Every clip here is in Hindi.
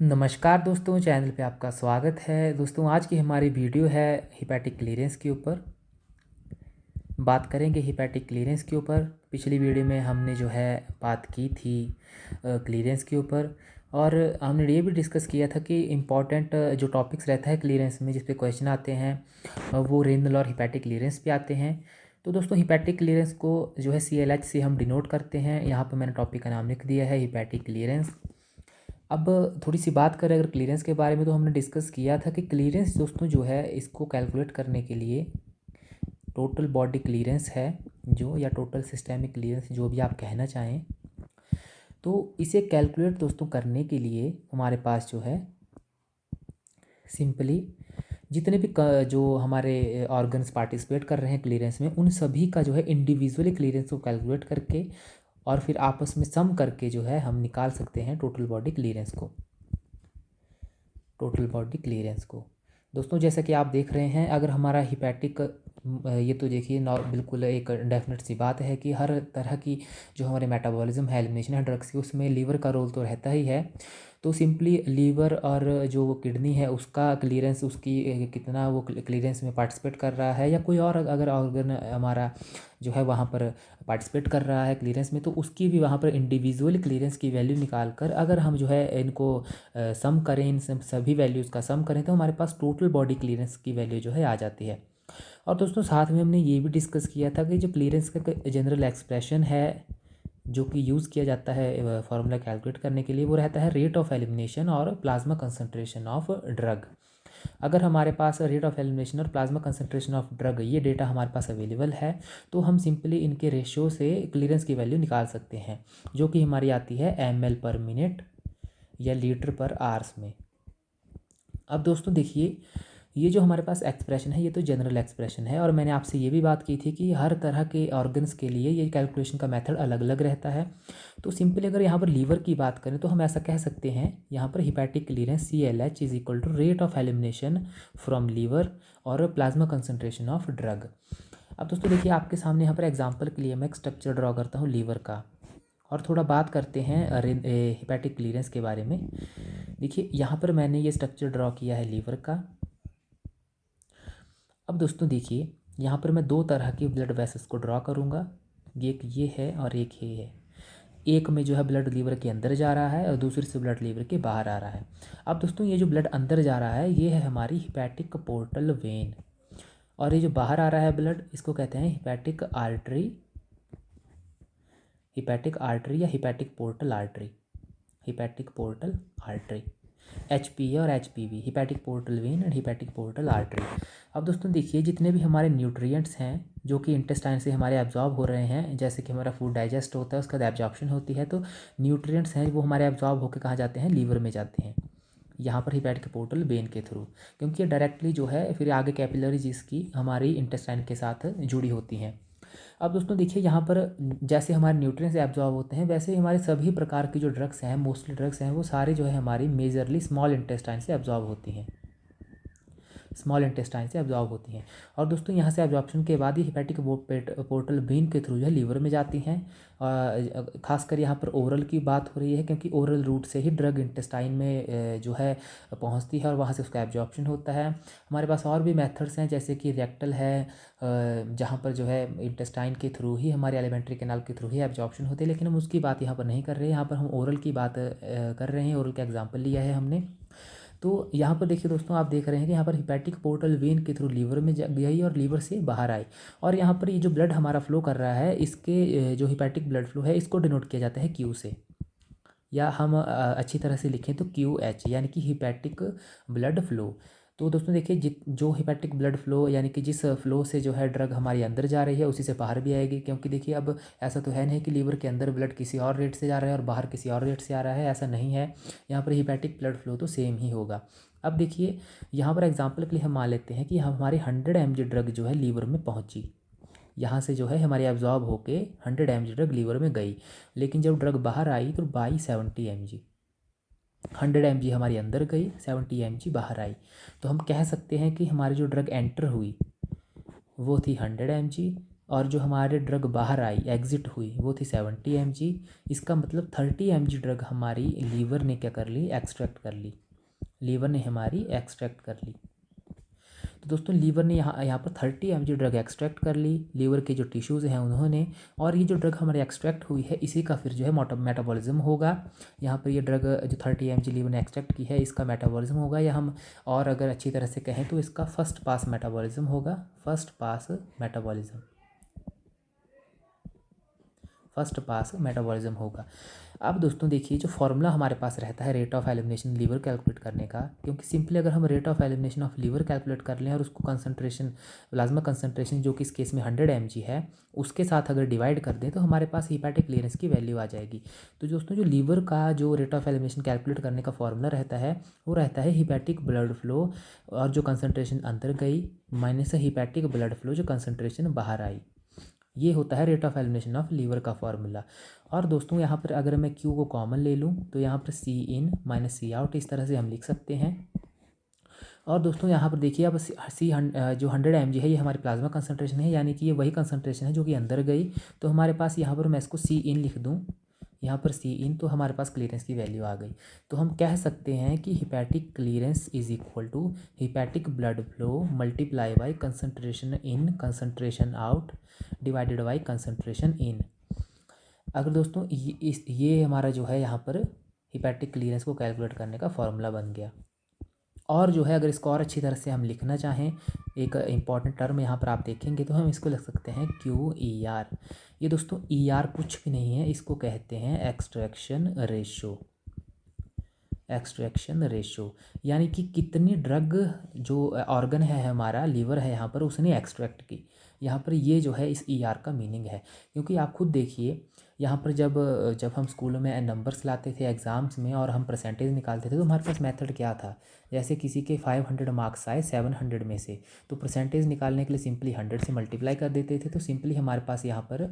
नमस्कार दोस्तों, चैनल पे आपका स्वागत है। दोस्तों, आज की हमारी वीडियो है हिपैटिक क्लीयरेंस के ऊपर। बात करेंगे हिपैटिक क्लीयरेंस के ऊपर। पिछली वीडियो में हमने जो है बात की थी क्लीयरेंस के ऊपर, और हमने ये भी डिस्कस किया था कि इम्पॉर्टेंट जो टॉपिक्स रहता है क्लीयरेंस में, जिस पे क्वेश्चन आते हैं, वो रेनल और हिपैटिक क्लीयरेंस पे आते हैं। तो दोस्तों, हिपैटिक क्लीयरेंस को जो है CLH से हम डिनोट करते हैं। यहाँ पर मैंने टॉपिक का नाम लिख दिया है हिपैटिक क्लीयरेंस। अब थोड़ी सी बात करें अगर क्लीयरेंस के बारे में, तो हमने डिस्कस किया था कि क्लीयरेंस दोस्तों जो है, इसको कैलकुलेट करने के लिए टोटल बॉडी क्लीयरेंस है जो, या टोटल सिस्टेमिक क्लीयरेंस, जो भी आप कहना चाहें, तो इसे कैलकुलेट दोस्तों करने के लिए हमारे पास जो है सिंपली जितने भी जो हमारे ऑर्गन्स पार्टिसिपेट कर रहे हैं क्लीयरेंस में, उन सभी का जो है इंडिविजुअली क्लीयरेंस को कैलकुलेट करके और फिर आपस में सम करके जो है हम निकाल सकते हैं टोटल बॉडी क्लीयरेंस को। टोटल बॉडी क्लीयरेंस को दोस्तों, जैसा कि आप देख रहे हैं, अगर हमारा हिपैटिक, ये तो देखिए बिल्कुल एक डेफिनेट सी बात है कि हर तरह की जो हमारे मेटाबॉलिज्म है, एलिमिनेशन है ड्रग्स की, उसमें लीवर का रोल तो रहता ही है। तो सिंपली लीवर और जो किडनी है उसका क्लीयरेंस, उसकी कितना वो क्लीयरेंस में पार्टिसिपेट कर रहा है, या कोई और अगर ऑर्गन हमारा जो है वहाँ पर पार्टिसिपेट कर रहा है क्लीयरेंस में, तो उसकी भी वहाँ पर इंडिविजुअल क्लीयरेंस की वैल्यू निकाल कर अगर हम जो है इनको सम करें, इन सभी वैल्यूज़ का सम करें, तो हमारे पास टोटल बॉडी क्लीयरेंस की वैल्यू जो है आ जाती है। और दोस्तों, साथ में हमने ये भी डिस्कस किया था कि जो क्लीयरेंस का जनरल एक्सप्रेशन है जो कि यूज़ किया जाता है फार्मूला कैलकुलेट करने के लिए, वो रहता है रेट ऑफ एलिमिनेशन और प्लाज्मा कंसंट्रेशन ऑफ ड्रग। अगर हमारे पास रेट ऑफ एलिमिनेशन और प्लाज्मा कंसंट्रेशन ऑफ ड्रग, ये डेटा हमारे पास अवेलेबल है, तो हम सिंपली इनके रेशियो से क्लीयरेंस की वैल्यू निकाल सकते हैं, जो कि हमारी आती है ml/मिनट या लीटर पर आवर्स में। अब दोस्तों देखिए, ये जो हमारे पास एक्सप्रेशन है, ये तो जनरल एक्सप्रेशन है, और मैंने आपसे ये भी बात की थी कि हर तरह के ऑर्गन्स के लिए ये कैलकुलेशन का मेथड अलग अलग रहता है। तो सिंपली अगर यहाँ पर लीवर की बात करें, तो हम ऐसा कह सकते हैं यहाँ पर hepatic clearance CLH is equal to rate of elimination from liver और प्लाज्मा कंसनट्रेशन ऑफ ड्रग। अब दोस्तों देखिए, आपके सामने यहाँ पर एग्जाम्पल के लिए मैं एक स्ट्रक्चर ड्रॉ करता हूँ लीवर का, और थोड़ा बात करते हैं हिपैटिक क्लीयरेंस के बारे में। देखिए, यहाँ पर मैंने ये स्ट्रक्चर ड्रॉ किया है लीवर का। अब दोस्तों देखिए, यहाँ पर मैं दो तरह की ब्लड वेसल्स को ड्रॉ करूँगा, एक ये है और एक ये है। एक में जो है ब्लड लीवर के अंदर जा रहा है और दूसरे से ब्लड लीवर के बाहर आ रहा है। अब दोस्तों, ये जो ब्लड अंदर जा रहा है, ये है हमारी हिपैटिक पोर्टल वेन, और ये जो बाहर आ रहा है ब्लड, इसको कहते हैं हिपैटिक आर्टरी। हिपैटिक आर्टरी या hepatic portal artery. Hepatic portal artery, HPA और HPV, hepatic portal vein and hepatic portal artery. अब दोस्तों देखिए, जितने भी हमारे न्यूट्रिएंट्स हैं जो कि इंटेस्टाइन से हमारे एब्जॉर्ब हो रहे हैं, जैसे कि हमारा फूड डाइजेस्ट होता है, उसका एब्जॉर्प्शन होती है, तो न्यूट्रिएंट्स हैं वो हमारे एब्जॉर्ब होकर कहाँ जाते हैं, लीवर में जाते हैं, यहाँ पर हिपैटिक पोर्टल वेन के थ्रू, क्योंकि ये डायरेक्टली जो है फिर आगे कैपिलरीज इसकी हमारी इंटेस्टाइन के साथ जुड़ी होती हैं। अब दोस्तों देखिए, यहाँ पर जैसे हमारे न्यूट्रिएंट्स एब्जॉर्ब होते हैं, वैसे ही हमारे सभी प्रकार की जो ड्रग्स हैं, मोस्टली ड्रग्स हैं, वो सारे जो है हमारी मेजरली स्मॉल इंटेस्टाइन से एब्जॉर्ब होती हैं, स्मॉल इंटेस्टाइन से एब्जॉर्ब होती हैं। और दोस्तों, यहाँ से एब्जॉर्प्शन के बाद ही हिपैटिक पोर्टल वेन के थ्रू जो है लीवर में जाती हैं। खासकर यहाँ पर ओरल की बात हो रही है, क्योंकि ओरल रूट से ही ड्रग इंटेस्टाइन में जो है पहुँचती है और वहाँ से उसका एब्जॉर्प्शन होता है। हमारे पास और भी मेथड्स हैं, जैसे कि रेक्टल है, जहाँ पर जो है इंटेस्टाइन के थ्रू ही, हमारे एलिमेंट्री कैनाल के थ्रू ही एब्जॉर्प्शन होती है, लेकिन हम उसकी बात यहाँ पर नहीं कर रहे हैं। यहाँ पर हम ओरल की बात कर रहे हैं, ओरल का एग्जाम्पल लिया है हमने। तो यहाँ पर देखिए दोस्तों, आप देख रहे हैं कि यहाँ पर हिपैटिक पोर्टल वेन के थ्रू लीवर में गई और लीवर से बाहर आई, और यहाँ पर ये जो ब्लड हमारा फ्लो कर रहा है, इसके जो हिपैटिक ब्लड फ्लो है, इसको डिनोट किया जाता है Q से, या हम अच्छी तरह से लिखें तो QH, यानी कि हिपैटिक ब्लड फ्लो। तो दोस्तों देखिए, जो हिपैटिक ब्लड फ्लो, यानी कि जिस फ्लो से जो है ड्रग हमारी अंदर जा रही है, उसी से बाहर भी आएगी, क्योंकि देखिए अब ऐसा तो है नहीं कि लीवर के अंदर ब्लड किसी और रेट से जा रहा है और बाहर किसी और रेट से आ रहा है, ऐसा नहीं है। यहाँ पर हिपैटिक ब्लड फ्लो तो सेम ही होगा। अब देखिए, यहाँ पर एग्जाम्पल के लिए हम मान लेते हैं कि हमारी 100 mg ड्रग जो है लीवर में पहुँची, यहाँ से जो है हमारी एब्जॉर्ब होके 100 mg ड्रग लीवर में गई, लेकिन जब ड्रग बाहर आई तो बाई 70 mg, 100 mg हमारी अंदर गई, 70 mg बाहर आई। तो हम कह सकते हैं कि हमारी जो ड्रग एंटर हुई वो थी 100 mg, और जो हमारे ड्रग बाहर आई एग्जिट हुई वो थी 70 mg। इसका मतलब 30 mg ड्रग हमारी लीवर ने क्या कर ली, एक्सट्रैक्ट कर ली, लीवर ने हमारी एक्सट्रैक्ट कर ली। तो दोस्तों लीवर ने यहाँ पर 30 mg ड्रग एक्सट्रैक्ट कर ली, लीवर के जो टिश्यूज़ हैं उन्होंने, और ये जो ड्रग हमारी एक्सट्रैक्ट हुई है इसी का फिर जो है मेटाबॉलिज्म होगा। यहाँ पर ये ड्रग जो 30 mg लीवर ने एक्सट्रैक्ट की है इसका मेटाबॉलिज्म होगा, या हम और अगर अच्छी तरह से कहें तो इसका फर्स्ट पास मेटाबॉलिज्म होगा, first pass metabolism, first pass metabolism होगा। अब दोस्तों देखिए जो फॉर्मूला हमारे पास रहता है rate of elimination liver calculate करने का, क्योंकि सिंपली अगर हम rate of elimination of liver calculate कर लें और उसको कंसंट्रेशन, प्लाज्मा कंसंट्रेशन जो कि इस केस में 100 mg है उसके साथ अगर डिवाइड कर दें तो हमारे पास हिपैटिक क्लीयरेंस की वैल्यू आ जाएगी। तो दोस्तों जो लीवर का जो रेट ऑफ एलिमिनेशन कैलकुलेट करने का फॉर्मूला रहता है वो रहता है हिपैटिक ब्लड फ्लो और जो कंसनट्रेशन अंदर गई माइनस हिपैटिक ब्लड फ्लो जो कंसनट्रेशन बाहर आई, ये होता है rate of elimination of liver का फॉर्मूला। और दोस्तों यहाँ पर अगर मैं Q को कॉमन ले लूँ तो यहाँ पर सी इन माइनस सी आउट इस तरह से हम लिख सकते हैं। और दोस्तों यहाँ पर देखिए अब जो 100 mg है ये हमारी प्लाज्मा कंसनट्रेशन है, यानी कि ये वही कंसनट्रेशन है जो कि अंदर गई। तो हमारे पास यहाँ पर मैं इसको सी इन लिख दूँ, यहाँ पर सी इन, तो हमारे पास क्लीयरेंस की वैल्यू आ गई। तो हम कह सकते हैं कि hepatic clearance is equal to hepatic blood flow multiply by concentration in concentration out divided by concentration in. अगर दोस्तों ये हमारा जो है यहाँ पर हिपैटिक क्लीयरेंस को कैलकुलेट करने का फॉर्मूला बन गया। और जो है अगर इसको और अच्छी तरह से हम लिखना चाहें, एक इम्पॉर्टेंट टर्म यहाँ पर आप देखेंगे तो हम इसको लिख सकते हैं QER। ये दोस्तों ER कुछ भी नहीं है, इसको कहते हैं एक्सट्रैक्शन रेशो, एक्सट्रैक्शन रेशो, यानी कि कितनी ड्रग जो ऑर्गन है हमारा लीवर है यहाँ पर उसने एक्सट्रैक्ट की। यहाँ पर ये जो है इस ER का मीनिंग है, क्योंकि आप खुद देखिए यहाँ पर जब हम स्कूलों में नंबर्स लाते थे एग्ज़ाम्स में और हम परसेंटेज निकालते थे तो हमारे पास मेथड क्या था, जैसे किसी के 500 मार्क्स आए 700 में से, तो परसेंटेज निकालने के लिए सिंपली 100 से मल्टीप्लाई कर देते थे। तो सिंपली हमारे पास यहाँ पर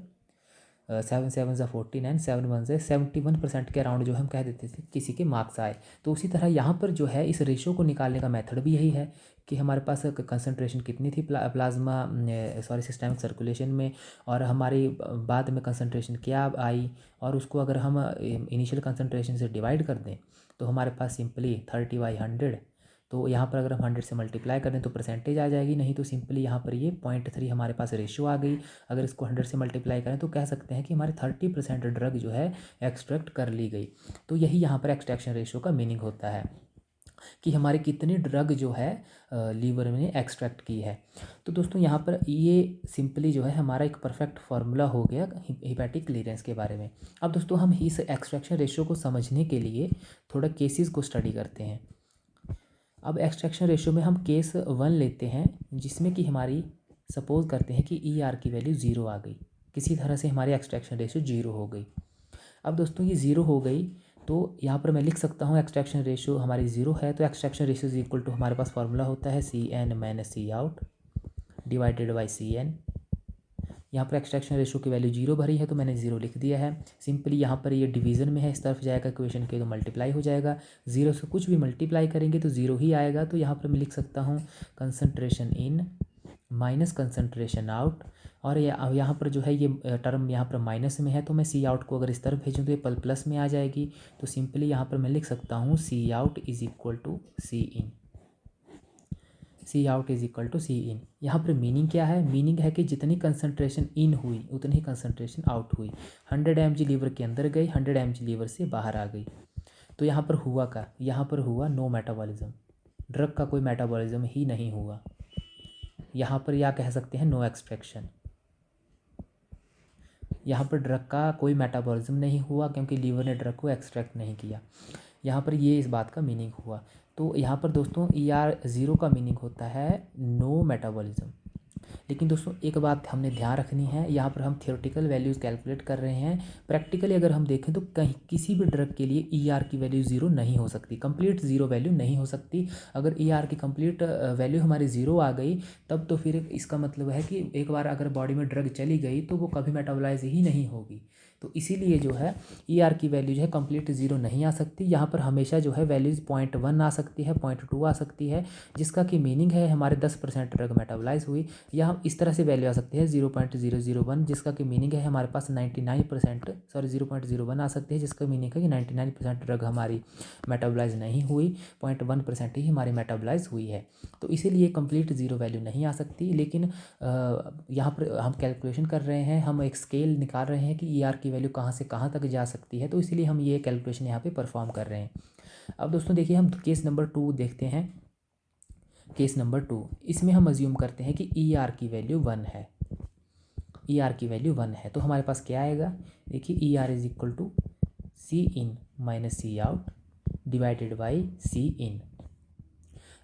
7 7 ज़ा 49 7 1 ज़ा 71% के अराउंड जो हम कह देते थे किसी के मार्क्स आए। तो उसी तरह यहाँ पर जो है इस रेशो को निकालने का मेथड भी यही है कि हमारे पास कंसंट्रेशन कितनी थी प्लाज्मा सिस्टमिक सर्कुलेशन में, और हमारी बाद में कंसंट्रेशन क्या आई, और उसको अगर हम इनिशियल कंसंट्रेशन से डिवाइड कर दें तो हमारे पास सिंपली 30/100, तो यहाँ पर अगर हम 100 से मल्टीप्लाई करें तो परसेंटेज आ जाएगी, नहीं तो सिंपली यहाँ पर ये 0.3 हमारे पास रेशियो आ गई। अगर इसको 100 से मल्टीप्लाई करें तो कह सकते हैं कि हमारी 30% ड्रग जो है एक्सट्रैक्ट कर ली गई। तो यही यहाँ पर एक्सट्रैक्शन रेशियो का मीनिंग होता है कि हमारी कितनी ड्रग जो है लीवर में एक्सट्रैक्ट की है। तो दोस्तों यहाँ पर ये सिंपली जो है हमारा एक परफेक्ट फार्मूला हो गया हिपैटिक क्लीयरेंस के बारे में। अब दोस्तों हम इस एक्सट्रैक्शन रेशियो को समझने के लिए थोड़ा केसेस को स्टडी करते हैं। अब एक्सट्रैक्शन रेशियो में हम केस 1 लेते हैं, जिसमें कि हमारी सपोज करते हैं कि ER की वैल्यू 0 आ गई, किसी तरह से हमारी एक्सट्रैक्शन रेशियो 0 हो गई। अब दोस्तों ये 0 हो गई तो यहाँ पर मैं लिख सकता हूँ एक्सट्रैक्शन रेशियो हमारी 0 है, तो extraction ratio is equal to हमारे पास फार्मूला होता है CN minus C out divided by CN। यहाँ पर एक्सट्रैक्शन रेशियो की वैल्यू 0 भरी है तो मैंने 0 लिख दिया है। सिंपली यहाँ पर ये डिवीज़न में है, इस तरफ जाएगा इक्वेशन के तो मल्टीप्लाई हो जाएगा, 0 से कुछ भी मल्टीप्लाई करेंगे तो 0 ही आएगा। तो यहाँ पर मैं लिख सकता हूँ concentration in minus concentration out, और यहाँ पर जो है ये टर्म यहाँ पर माइनस में है तो मैं C आउट को अगर इस तरफ भेजूँ तो ये प्लस में आ जाएगी। तो सिंपली यहाँ पर मैं लिख सकता हूँ C out is equal to C इन, C out is equal to C इन। यहाँ पर मीनिंग क्या है, मीनिंग है कि जितनी कंसंट्रेशन इन हुई उतनी ही कंसंट्रेशन आउट हुई। 100 mg लीवर के अंदर गई, 100 mg लीवर से बाहर आ गई। तो यहाँ पर हुआ क्या, यहाँ पर हुआ नो मेटाबॉलिज्म, ड्रग का कोई मेटाबॉलिज्म ही नहीं हुआ। यहाँ पर या कह सकते हैं नो एक्सट्रैक्शन, यहाँ पर ड्रग का कोई मेटाबॉलिज्म नहीं हुआ क्योंकि लीवर ने ड्रग को एक्सट्रैक्ट नहीं किया। यहाँ पर ये इस बात का मीनिंग हुआ। तो यहाँ पर दोस्तों ER 0 का मीनिंग होता है नो मेटाबॉलिज्म। लेकिन दोस्तों एक बात हमने ध्यान रखनी है, यहाँ पर हम थियोरेटिकल वैल्यूज़ कैलकुलेट कर रहे हैं, प्रैक्टिकली अगर हम देखें तो कहीं किसी भी ड्रग के लिए ER की वैल्यू 0 नहीं हो सकती, कंप्लीट 0 वैल्यू नहीं हो सकती। अगर ER की कंप्लीट वैल्यू हमारी 0 आ गई तब तो फिर इसका मतलब है कि एक बार अगर बॉडी में ड्रग चली गई तो वो कभी मेटाबोलाइज ही नहीं होगी। तो इसीलिए जो है ER की वैल्यू जो है कंप्लीट ज़ीरो नहीं आ सकती। यहाँ पर हमेशा जो है वैल्यूज़ 0.1 आ सकती है, 0.2 आ सकती है, जिसका कि मीनिंग है हमारे 10% ड्रग मेटाबोलाइज हुई। या हम इस तरह से वैल्यू आ सकती है 0.001, जिसका कि मीनिंग है हमारे पास 99% 0.01 आ सकती है, जिसका मीनिंग है कि 99% ड्रग हमारी मेटाबोलाइज नहीं हुई, 0.1% ही हमारी मेटाबोलाइज हुई है। तो इसीलिए कंप्लीट ज़ीरो वैल्यू नहीं आ सकती। लेकिन यहाँ पर हम कैलकुलेशन कर रहे हैं, हम एक स्केल निकाल रहे हैं कि ER की वैल्यू कहाँ से कहाँ तक जा सकती है, तो इसीलिए हम ये कैलकुलेशन यहाँ पे परफॉर्म कर रहे हैं। अब दोस्तों देखिए, हम केस नंबर 2 देखते हैं। केस नंबर 2, इसमें हम अज्यूम करते हैं कि ER की वैल्यू 1 है। ER की वैल्यू 1 है तो हमारे पास क्या आएगा, देखिए ER is equal to C in minus C out divided by C in।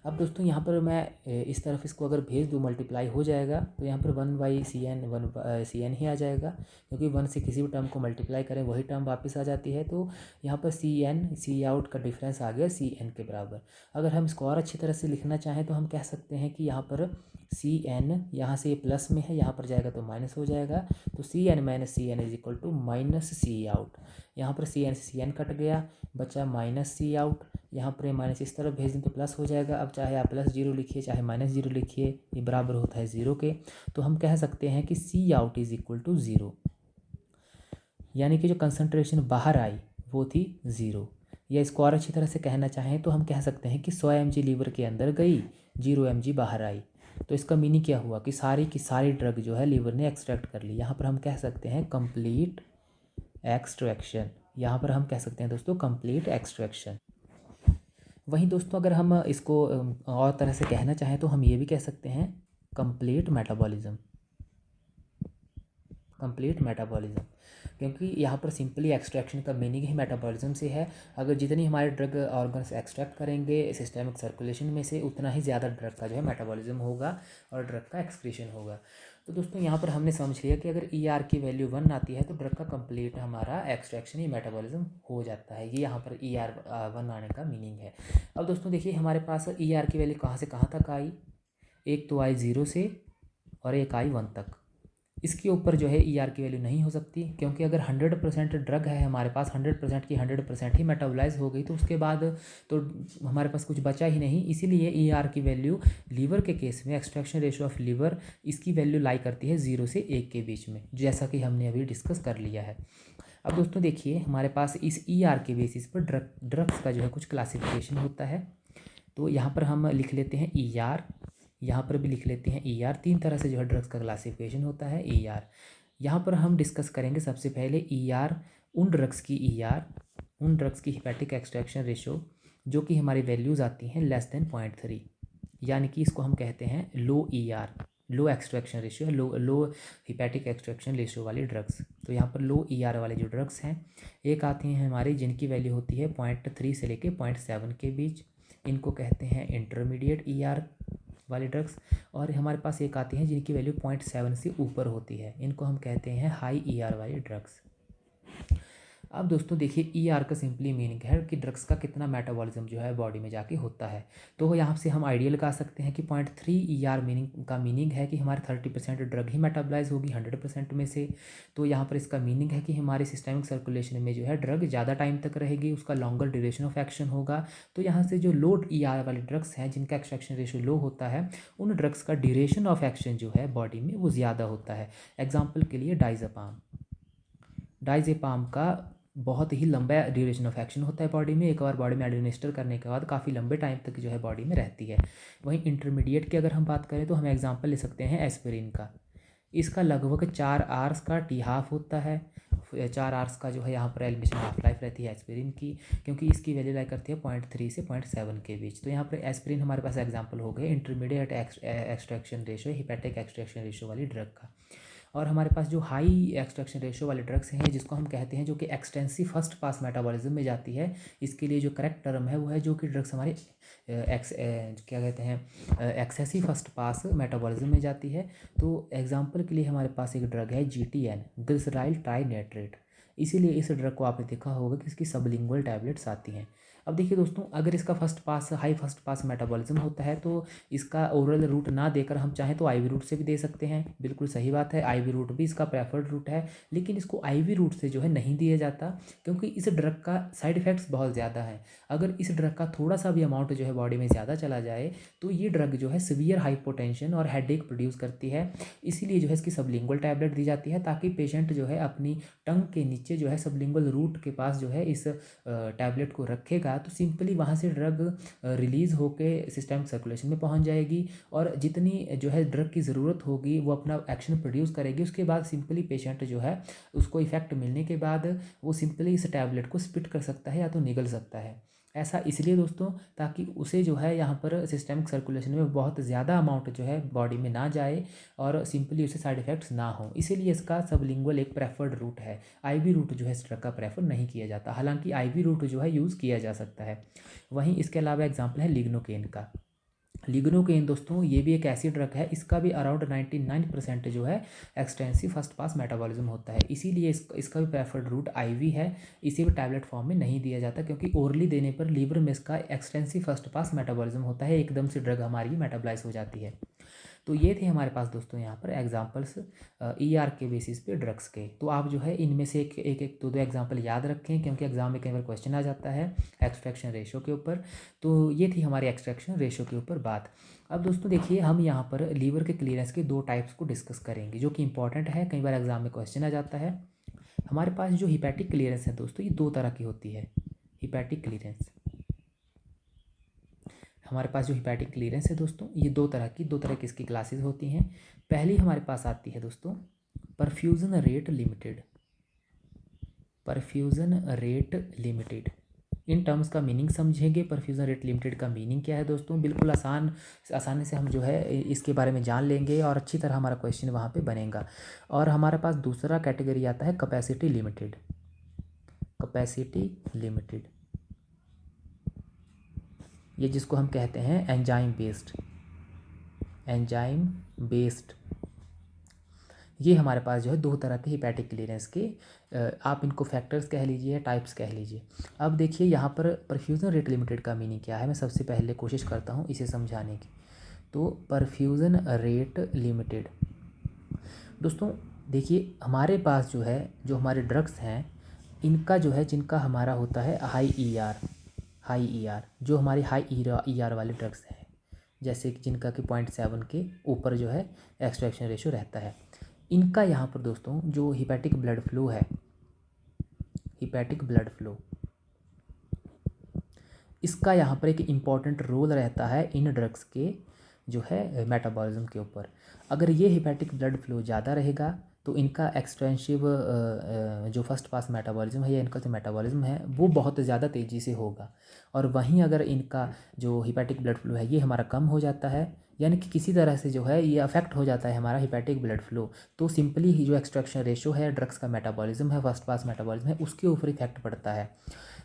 अब दोस्तों यहाँ पर मैं इस तरफ इसको अगर भेज दूँ, मल्टीप्लाई हो जाएगा, तो यहाँ पर 1/CN 1/CN ही आ जाएगा, क्योंकि 1 से किसी भी टर्म को मल्टीप्लाई करें वही टर्म वापस आ जाती है। तो यहाँ पर CN C out का डिफरेंस आ गया CN के बराबर। अगर हम इसको और अच्छी तरह से लिखना चाहें तो हम कह सकते हैं कि यहाँ पर CN यहाँ से प्लस में है, यहाँ पर जाएगा तो माइनस हो जाएगा, तो CN minus CN is equal to minus C out। यहाँ पर CN से CN कट गया, बचा माइनस C out। यहाँ पर माइनस इस तरफ भेज दें तो प्लस हो जाएगा। अब चाहे आप प्लस 0 लिखिए चाहे माइनस 0 लिखिए, ये बराबर होता है 0 के। तो हम कह सकते हैं कि C out is equal to 0, यानी कि जो कंसंट्रेशन बाहर आई वो थी 0। या इसको और अच्छी तरह से कहना चाहें तो हम कह सकते हैं कि 100 mg लीवर के अंदर गई, 0 mg बाहर आई। तो इसका मीनिंग क्या हुआ कि सारी की सारी ड्रग जो है लीवर ने एक्सट्रैक्ट कर ली। यहाँ पर हम कह सकते हैं कंप्लीट एक्सट्रैक्शन। यहाँ पर हम कह सकते हैं दोस्तों कंप्लीट एक्सट्रैक्शन। वहीं दोस्तों अगर हम इसको और तरह से कहना चाहें तो हम ये भी कह सकते हैं कंप्लीट मेटाबॉलिज्म। कंप्लीट मेटाबॉलिज्म, क्योंकि यहाँ पर सिंपली एक्सट्रैक्शन का मीनिंग ही मेटाबॉलिज्म से है। अगर जितनी हमारे ड्रग ऑर्गन्स एक्सट्रैक्ट करेंगे सिस्टमिक सर्कुलेशन में से, उतना ही ज़्यादा ड्रग का जो है मेटाबॉलिज्म होगा और ड्रग का एक्सक्रीशन होगा। तो दोस्तों यहाँ पर हमने समझ लिया कि अगर ER की वैल्यू 1 आती है तो ड्रग का कंप्लीट हमारा एक्सट्रैक्शन या मेटाबॉलिज्म हो जाता है। ये यहाँ पर ER 1 आने का मीनिंग है। अब दोस्तों देखिए हमारे पास ER की वैल्यू कहाँ से कहाँ तक आई, एक तो आई 0 से और एक आई 1 तक। इसके ऊपर जो है ER की वैल्यू नहीं हो सकती, क्योंकि अगर 100% ड्रग है हमारे पास, 100% की 100% ही मेटाबोलाइज हो गई, तो उसके बाद तो हमारे पास कुछ बचा ही नहीं। इसीलिए ER की वैल्यू लीवर के केस में, एक्सट्रैक्शन रेशियो ऑफ लीवर, इसकी वैल्यू लाई करती है 0 से 1 के बीच में, जैसा कि हमने अभी डिस्कस कर लिया है। अब दोस्तों देखिए हमारे पास इस ER के बेसिस पर ड्रग्स का जो है कुछ क्लासिफिकेशन होता है। तो यहाँ पर हम लिख लेते हैं ER, यहाँ पर भी लिख लेते हैं ER। 3 तरह से जो है ड्रग्स का क्लासिफिकेशन होता है ER। यहाँ पर हम डिस्कस करेंगे सबसे पहले ER, उन ड्रग्स की ER, उन ड्रग्स की हिपैटिक एक्सट्रैक्शन रेशो जो कि हमारी वैल्यूज़ आती हैं लेस देन 0.3, यानी कि इसको हम कहते हैं लो ER, लो एक्सट्रैक्शन रेशियो, लो हिपैटिक एक्सट्रैक्शन रेशियो वाली ड्रग्स। तो यहाँ पर लो ER वाले जो ड्रग्स हैं, एक आती हैं हमारी जिनकी वैल्यू होती है 0.3 से लेके 0.7 के बीच, इनको कहते हैं इंटरमीडिएट ER वाली ड्रग्स। और हमारे पास एक आती हैं जिनकी वैल्यू 0.7 से ऊपर होती है, इनको हम कहते हैं हाई ER वाली ड्रग्स। अब दोस्तों देखिए ER का सिंपली मीनिंग है कि ड्रग्स का कितना मेटाबॉलिज्म जो है बॉडी में जाके होता है। तो यहाँ से हम आइडियल लगा सकते हैं कि 0.3 ER मीनिंग का मीनिंग है कि हमारे 30% ड्रग ही मेटाबोलाइज होगी 100% में से। तो यहाँ पर इसका मीनिंग है कि हमारे सिस्टमिक सर्कुलेशन में जो है ड्रग ज़्यादा टाइम तक रहेगी, उसका लॉन्गर ड्यूरेशन ऑफ एक्शन होगा। तो यहाँ से जो लो ER वाली ड्रग्स हैं जिनका एक्सट्रैक्शन रेशियो लो होता है, उन ड्रग्स का ड्यूरेशन ऑफ एक्शन जो है बॉडी में वो ज़्यादा होता है। एग्जाम्पल के लिए डाइज़ेपाम का बहुत ही लंबा ड्यूरेशन ऑफ एक्शन होता है बॉडी में, एक बार बॉडी में एडमिनिस्टर करने के बाद काफ़ी लंबे टाइम तक जो है बॉडी में रहती है। वहीं इंटरमीडिएट की अगर हम बात करें तो हम एग्जांपल ले सकते हैं एस्पिरिन का। इसका लगभग 4 आवर्स का टी हाफ होता है, 4 आवर्स का जो है यहाँ पर एलिमिनेशन हाफ लाइफ रहती है एस्पिरिन की, क्योंकि इसकी वैल्यू लाई करती है 0.3 से 0.7 के बीच। तो यहाँ पर एस्पिरिन हमारे पास एग्जाम्पल हो गए intermediate extraction ratio, hepatic extraction ratio वाली ड्रग का। और हमारे पास जो हाई एक्सट्रैक्शन रेशियो वाले ड्रग्स हैं जिसको हम कहते हैं, जो कि एक्सटेंसिव फर्स्ट पास मेटाबॉलिज्म में जाती है, इसके लिए जो करेक्ट टर्म है वो है जो कि ड्रग्स हमारे क्या कहते हैं एक्सेसिव फर्स्ट पास मेटाबॉलिज्म में जाती है। तो एग्जांपल के लिए हमारे पास एक ड्रग है GTN, ग्लिसराइल ट्राइनेट्रेट। इसीलिए इस ड्रग को आपने देखा होगा कि इसकी सबलिंगुअल टैबलेट्स आती हैं। अब देखिए दोस्तों, अगर इसका हाई फर्स्ट पास मेटाबॉलिज्म होता है तो इसका ओरल रूट ना देकर हम चाहें तो आईवी रूट से भी दे सकते हैं। बिल्कुल सही बात है, आईवी रूट भी इसका प्रेफर्ड रूट है, लेकिन इसको आईवी रूट से जो है नहीं दिया जाता, क्योंकि इस ड्रग का साइड इफ़ेक्ट्स बहुत ज़्यादा है। अगर इस ड्रग का थोड़ा सा भी अमाउंट जो है बॉडी में ज़्यादा चला जाए तो ये ड्रग जो है सीवियर हाइपोटेंशन और हेडेक प्रोड्यूस करती है। इसीलिए जो है इसकी सबलिंगुअल टैबलेट दी जाती है, ताकि पेशेंट जो है अपनी टंग के नीचे जो है सबलिंगुअल रूट के पास जो है इस टैबलेट को रखेगा तो सिंपली वहाँ से ड्रग रिलीज़ होके सिस्टमिक सर्कुलेशन में पहुँच जाएगी, और जितनी जो है ड्रग की ज़रूरत होगी वो अपना एक्शन प्रोड्यूस करेगी। उसके बाद सिंपली पेशेंट जो है उसको इफ़ेक्ट मिलने के बाद वो सिंपली इस टैबलेट को स्पिट कर सकता है या तो निगल सकता है। ऐसा इसलिए दोस्तों, ताकि उसे जो है यहाँ पर सिस्टमिक सर्कुलेशन में बहुत ज़्यादा अमाउंट जो है बॉडी में ना जाए और सिंपली उसे साइड इफ़ेक्ट्स ना हो, इसीलिए इसका सबलिंगुअल एक प्रेफर्ड रूट है। आईवी रूट जो है इस ड्रग का प्रेफर नहीं किया जाता, हालांकि आईवी रूट जो है यूज़ किया जा सकता है। वहीं इसके अलावा एग्जाम्पल है लिग्नोकेन का। लिग्नोकेन दोस्तों ये भी एक ऐसी ड्रग है, इसका भी अराउंड 99% जो है एक्सटेंसिव फर्स्ट पास मेटाबॉलिज्म होता है, इसीलिए इसका भी प्रेफर्ड रूट आईवी है। इसे भी टैबलेट फॉर्म में नहीं दिया जाता, क्योंकि ओरली देने पर लीवर में इसका एक्सटेंसिव फर्स्ट पास मेटाबॉलिज्म होता है, एकदम से ड्रग हमारी मेटाबलाइज हो जाती है। तो ये थे हमारे पास दोस्तों यहाँ पर एग्जांपल्स ईआर के बेसिस पे ड्रग्स के। तो आप जो है इनमें से एक दो एग्जांपल याद रखें, क्योंकि एग्जाम में कई बार क्वेश्चन आ जाता है एक्सट्रैक्शन रेशो के ऊपर। तो ये थी हमारी एक्सट्रैक्शन रेशो के ऊपर बात। अब दोस्तों देखिए, हम यहाँ पर लीवर के क्लियरेंस के दो टाइप्स को डिस्कस करेंगे, जो कि इंपॉर्टेंट है, कई बार एग्जाम में क्वेश्चन आ जाता है। हमारे पास जो हिपैटिक क्लियरेंस है दोस्तों, ये दो तरह की होती है। हिपैटिक क्लियरेंस, हमारे पास जो हिपैटिक क्लियरेंस है दोस्तों, ये दो तरह की इसकी क्लासेस होती हैं। पहली हमारे पास आती है दोस्तों perfusion rate limited. Perfusion rate limited, in terms का मीनिंग समझेंगे। परफ्यूजन रेट लिमिटेड का मीनिंग क्या है दोस्तों, बिल्कुल आसानी से हम जो है इसके बारे में जान लेंगे और अच्छी तरह हमारा क्वेश्चन वहाँ पे बनेगा। और हमारे पास दूसरा कैटेगरी आता है कैपेसिटी लिमिटेड। कैपेसिटी लिमिटेड, ये जिसको हम कहते हैं एंजाइम बेस्ड। एंजाइम बेस्ड, ये हमारे पास जो है दो तरह के हिपैटिक क्लियरेंस के आप इनको फैक्टर्स कह लीजिए, टाइप्स कह लीजिए। अब देखिए यहाँ पर परफ्यूजन रेट लिमिटेड का मीनिंग क्या है, मैं सबसे पहले कोशिश करता हूँ इसे समझाने की। तो परफ्यूजन रेट लिमिटेड दोस्तों देखिए, हमारे पास जो है जो हमारे ड्रग्स हैं, इनका जो है जिनका हमारा होता है हाई ईआर, जो हमारे हाई ईआर वाले ड्रग्स हैं, जैसे कि जिनका कि 0.7 के ऊपर जो है एक्सट्रैक्शन रेशो रहता है, इनका यहाँ पर दोस्तों जो हिपैटिक ब्लड फ्लो है, हिपैटिक ब्लड फ्लो, इसका यहाँ पर एक इम्पॉर्टेंट रोल रहता है इन ड्रग्स के जो है मेटाबॉलिज्म के ऊपर। अगर ये हिपैटिक ब्लड फ्लो ज़्यादा रहेगा तो इनका एक्सटेंसिव जो फर्स्ट पास मेटाबॉलिज्म है या इनका जो मेटाबॉलिज्म है वो बहुत ज़्यादा तेज़ी से होगा। और वहीं अगर इनका जो हिपैटिक ब्लड फ्लो है ये हमारा कम हो जाता है, यानी कि किसी तरह से जो है ये अफेक्ट हो जाता है हमारा हिपैटिक ब्लड फ्लो, तो सिंपली ही जो एक्सट्रैक्शन रेशो है, ड्रग्स का मेटाबॉलिज्म है, फर्स्ट पास मेटाबॉलिज्म है, उसके ऊपर इफेक्ट पड़ता है।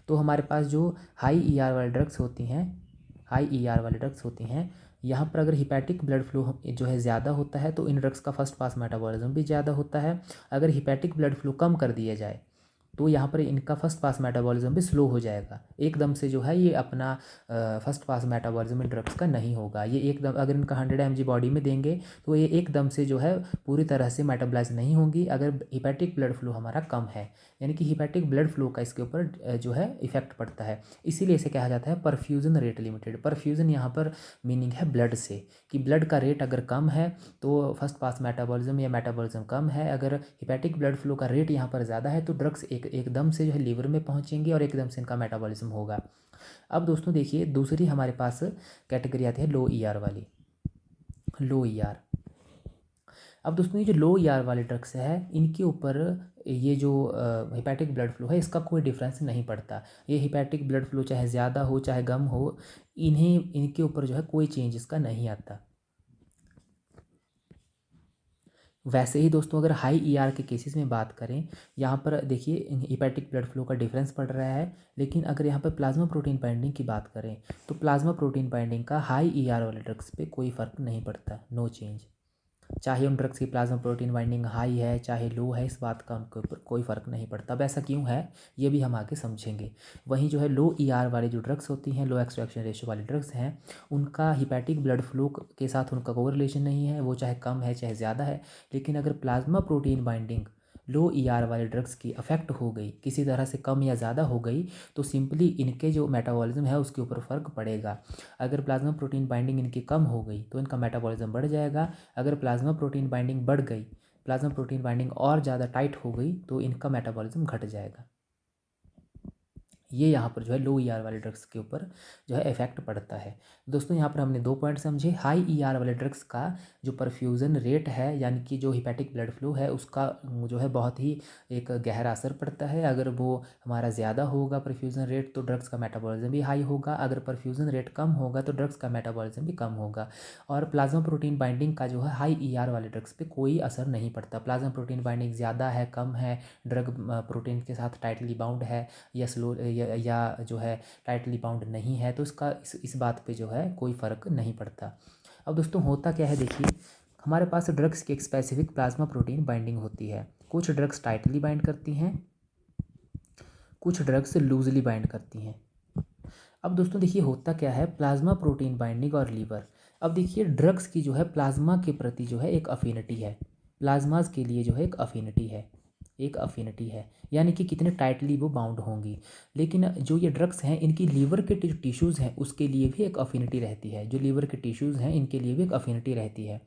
तो हमारे पास जो हाई ईआर वाले ड्रग्स होती हैं, हाई ईआर वाले ड्रग्स होती हैं, यहाँ पर अगर हिपैटिक ब्लड फ्लो जो है ज़्यादा होता है तो इन ड्रग्स का फर्स्ट पास मेटाबॉलिज्म भी ज़्यादा होता है। अगर हिपैटिक ब्लड फ्लो कम कर दिया जाए तो यहाँ पर इनका फर्स्ट पास मेटाबॉलिज्म भी स्लो हो जाएगा, एकदम से जो है ये अपना फर्स्ट पास मेटाबॉलिज्म इन ड्रग्स का नहीं होगा। ये एकदम अगर इनका 100 mg बॉडी में देंगे तो ये एकदम से जो है पूरी तरह से मेटाबलाइज नहीं होंगी अगर हिपैटिक ब्लड फ्लो हमारा कम है, यानी कि हिपैटिक ब्लड फ्लो का इसके ऊपर जो है इफेक्ट पड़ता है। इसीलिए इसे कहा जाता है परफ्यूजन रेट लिमिटेड। परफ्यूजन यहाँ पर मीनिंग है ब्लड से, कि ब्लड का रेट अगर कम है तो फर्स्ट पास मेटाबॉलिज्म या मेटाबॉलिज्म कम है, अगर हिपैटिक ब्लड फ्लो का रेट यहाँ पर ज़्यादा है तो ड्रग्स एकदम से जो है लीवर में पहुँचेंगे और एकदम से इनका मेटाबॉलिज्म होगा। अब दोस्तों देखिए, दूसरी हमारे पास कैटेगरी आती है लो ईआर वाली, लो ईआर। अब दोस्तों ये जो लो ईआर वाले ड्रग्स है इनके ऊपर ये जो हिपैटिक ब्लड फ्लो है इसका कोई डिफरेंस नहीं पड़ता। ये हिपैटिक ब्लड फ्लो चाहे ज़्यादा हो चाहे कम हो, इनके ऊपर जो है कोई चेंज इसका नहीं आता। वैसे ही दोस्तों अगर हाई ईआर के केसेस में बात करें, यहाँ पर देखिए हिपैटिक ब्लड फ्लो का डिफरेंस पड़ रहा है, लेकिन अगर यहाँ पर प्लाज्मा प्रोटीन बाइंडिंग की बात करें तो प्लाज्मा प्रोटीन बाइंडिंग का हाई ईआर वाले ड्रग्स पे कोई फ़र्क नहीं पड़ता, नो चेंज। चाहे उन ड्रग्स की प्लाज्मा प्रोटीन बाइंडिंग हाई है चाहे लो है, इस बात का उनके ऊपर कोई फ़र्क नहीं पड़ता। अब ऐसा क्यों है ये भी हम आगे समझेंगे। वहीं जो है लो ER वाली जो ड्रग्स होती हैं, लो एक्सट्रैक्शन रेशियो वाली ड्रग्स हैं, उनका हिपैटिक ब्लड फ्लो के साथ उनका कोई रिलेशन नहीं है, वो चाहे कम है चाहे ज़्यादा है। लेकिन अगर प्लाज्मा प्रोटीन बाइंडिंग लो ER वाले ड्रग्स की अफेक्ट हो गई, किसी तरह से कम या ज़्यादा हो गई, तो सिंपली इनके जो मेटाबॉलिज्म है उसके ऊपर फ़र्क पड़ेगा। अगर प्लाज्मा प्रोटीन बाइंडिंग इनकी कम हो गई तो इनका मेटाबॉलिज्म बढ़ जाएगा। अगर प्लाज्मा प्रोटीन बाइंडिंग बढ़ गई, प्लाज्मा प्रोटीन बाइंडिंग और ज़्यादा टाइट हो गई, तो इनका मेटाबॉलिज्म घट जाएगा। ये यहाँ पर जो है लो ER वाले ड्रग्स के ऊपर जो है इफेक्ट पड़ता है। दोस्तों यहाँ पर हमने 2 पॉइंट समझे। हाई ER वाले ड्रग्स का जो परफ्यूज़न रेट है, यानी कि जो हिपैटिक ब्लड फ्लो है, उसका जो है बहुत ही एक गहरा असर पड़ता है। अगर वो हमारा ज़्यादा होगा परफ्यूज़न रेट, तो ड्रग्स का मेटाबॉलिज्म भी हाई होगा। अगर परफ्यूज़न रेट कम होगा तो ड्रग्स का मेटाबॉलिज्म भी कम होगा। और प्लाज्मा प्रोटीन बाइंडिंग का जो है हाई ER वाले ड्रग्स पे कोई असर नहीं पड़ता। प्लाज्मा प्रोटीन बाइंडिंग ज़्यादा है कम है, ड्रग प्रोटीन के साथ टाइटली बाउंड है या स्लो या जो है टाइटली बाउंड नहीं है, तो इसका इस बात पे जो है कोई फ़र्क नहीं पड़ता। अब दोस्तों होता क्या है, देखिए हमारे पास ड्रग्स की एक स्पेसिफिक प्लाज्मा प्रोटीन बाइंडिंग होती है। कुछ ड्रग्स टाइटली बाइंड करती हैं, कुछ ड्रग्स लूजली बाइंड करती हैं। अब दोस्तों देखिए होता क्या है, प्लाज्मा प्रोटीन बाइंडिंग और लीवर। अब देखिए ड्रग्स की जो है प्लाज्मा के प्रति जो है एक अफिनिटी है, प्लाज्माज के लिए जो है एक अफिनिटी है, एक अफिनिटी है, यानी कि कितने टाइटली वो बाउंड होंगी। लेकिन जो ये ड्रग्स हैं इनकी लीवर के जो टिश्यूज़ हैं उसके लिए भी एक अफिनिटी रहती है, जो लीवर के टिश्यूज़ हैं इनके लिए भी एक अफिनिटी रहती है।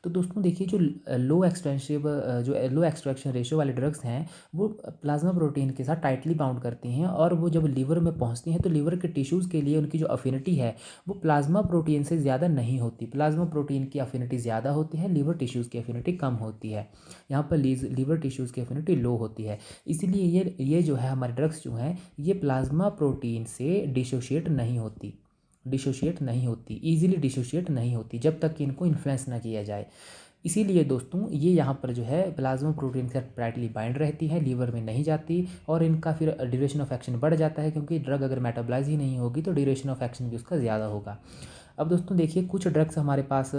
तो दोस्तों देखिए जो लो एक्सट्रैक्शन रेशियो वाले ड्रग्स हैं वो प्लाज्मा प्रोटीन के साथ टाइटली बाउंड करती हैं, और वो जब लीवर में पहुंचती हैं तो लीवर के टिश्यूज़ के लिए उनकी जो अफिनिटी है वो प्लाज्मा प्रोटीन से ज़्यादा नहीं होती। प्लाज्मा प्रोटीन की अफिनिटी ज़्यादा होती है, लीवर टिश्यूज़ की अफिनिटी कम होती है। यहाँ पर लीवर टिश्यूज़ की अफिनिटी लो होती है। इसीलिए ये जो है हमारे ड्रग्स जो हैं ये प्लाज्मा प्रोटीन से डिसोशिएट नहीं होती, ईजिली डिसोशिएट नहीं होती जब तक कि इनको इन्फ्लुएंस ना किया जाए। इसीलिए दोस्तों ये यहाँ पर जो है प्लाज्मा प्रोटीन के साथ टाइटली बाइंड रहती है, लीवर में नहीं जाती, और इनका फिर ड्यूरेशन ऑफ एक्शन बढ़ जाता है, क्योंकि ड्रग अगर मेटाबॉलाइज ही नहीं होगी तो ड्यूरेशन ऑफ एक्शन भी उसका ज़्यादा होगा। अब दोस्तों देखिए कुछ ड्रग्स हमारे पास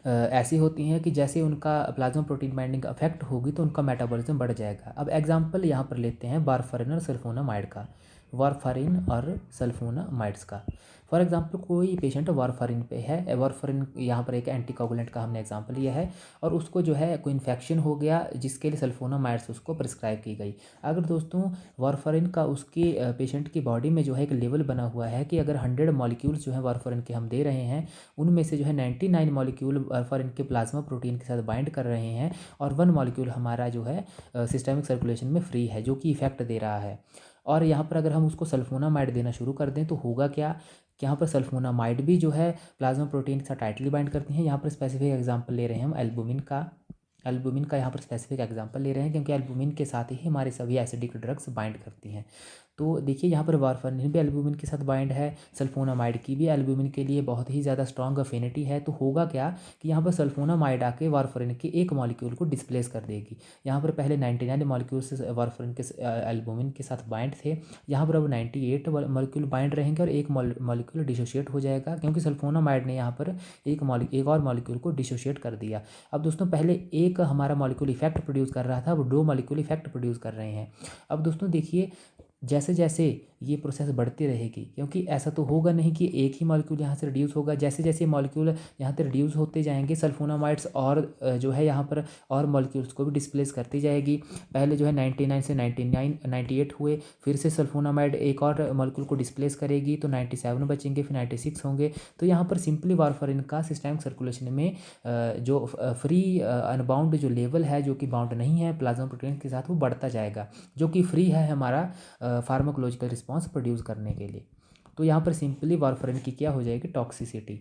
ऐसी होती हैं कि जैसे उनका प्लाज्मा प्रोटीन बाइंडिंग अफेक्ट होगी तो उनका मेटाबॉलिज्म बढ़ जाएगा। अब एग्जांपल यहाँ पर लेते हैं वारफरिन और सल्फोनामाइड का, वारफरिन और सल्फोनामाइड्स का। फॉर एग्जांपल कोई पेशेंट वारफरिन पे है, वारफरिन यहाँ पर एक एंटीकोगुलेंट का हमने एग्जांपल लिया है, और उसको जो है कोई इन्फेक्शन हो गया जिसके लिए सल्फोनामाइड्स उसको प्रिस्क्राइब की गई। अगर दोस्तों वारफरिन का उसकी पेशेंट की बॉडी में जो है एक लेवल बना हुआ है कि अगर 100 मॉलिक्यूल्स जो है वारफरिन के हम दे रहे हैं, उनमें से जो है 99 मॉलिक्यूल वारफरिन के प्लाज्मा प्रोटीन के साथ बाइंड कर रहे हैं, और 1 मॉलिक्यूल हमारा जो है सिस्टमिक सर्कुलेशन में फ्री है, जो कि इफेक्ट दे रहा है। और यहाँ पर अगर हम उसको सल्फोनामाइड देना शुरू कर दें तो होगा क्या कि यहाँ पर सल्फोनामाइड भी जो है प्लाज्मा प्रोटीन के साथ टाइटली बाइंड करती हैं। यहाँ पर स्पेसिफिक एग्जांपल ले रहे हैं हम एल्बुमिन का यहाँ पर स्पेसिफिक एग्जांपल ले रहे हैं, क्योंकि एल्बुमिन के साथ ही हमारे सभी एसिडिक ड्रग्स बाइंड करती हैं। तो देखिए यहाँ पर वारफरिन भी एल्बुमिन के साथ बाइंड है, सल्फोनामाइड की भी एल्बुमिन के लिए बहुत ही ज़्यादा स्ट्रॉन्ग अफिनिटी है। तो होगा क्या कि यहाँ पर सल्फोनामाइड आके वारफरिन के एक मॉलिक्यूल को डिस्प्लेस कर देगी। यहाँ पर पहले 99 मॉलिक्यूल से वारफरिन के एल्बुमिन के साथ बाइंड थे, यहाँ पर अब 98 मॉलिक्यूल बाइंड रहेंगे और एक मॉलिक्यूल डिसोशिएट हो जाएगा, क्योंकि सल्फोनामाइड ने यहाँ पर एक और मॉलिक्यूल को डिसोशिएट कर दिया। अब दोस्तों पहले एक हमारा मॉलिक्यूल इफेक्ट प्रोड्यूस कर रहा था, अब 2 मॉलिक्यूल इफेक्ट प्रोड्यूस कर रहे हैं। अब दोस्तों देखिए जैसे जैसे ये प्रोसेस बढ़ती रहेगी, क्योंकि ऐसा तो होगा नहीं कि एक ही मॉलिक्यूल यहाँ से रिड्यूस होगा, जैसे जैसे मॉलिक्यूल यहाँ से रिड्यूस होते जाएंगे सल्फोनामाइड्स और जो है यहाँ पर और मॉलिक्यूल्स को भी डिस्प्लेस करती जाएगी। पहले जो है 99 से 98 हुए, फिर से सल्फोनामाइड एक और मॉलिक्यूल को डिस्प्लेस करेगी तो 97 बचेंगे, फिर 96 होंगे। तो यहाँ पर सिंपली वारफरिन का सिस्टमिक सर्कुलेशन में जो फ्री अनबाउंड जो लेवल है, जो कि बाउंड नहीं है प्लाज्मा प्रोटीन के साथ, वो बढ़ता जाएगा, जो कि फ्री है हमारा फार्माकोलॉजिकल रिस्पॉन्स प्रोड्यूस करने के लिए। तो यहाँ पर सिंपली वारफरिन की क्या हो जाएगी, टॉक्सिसिटी,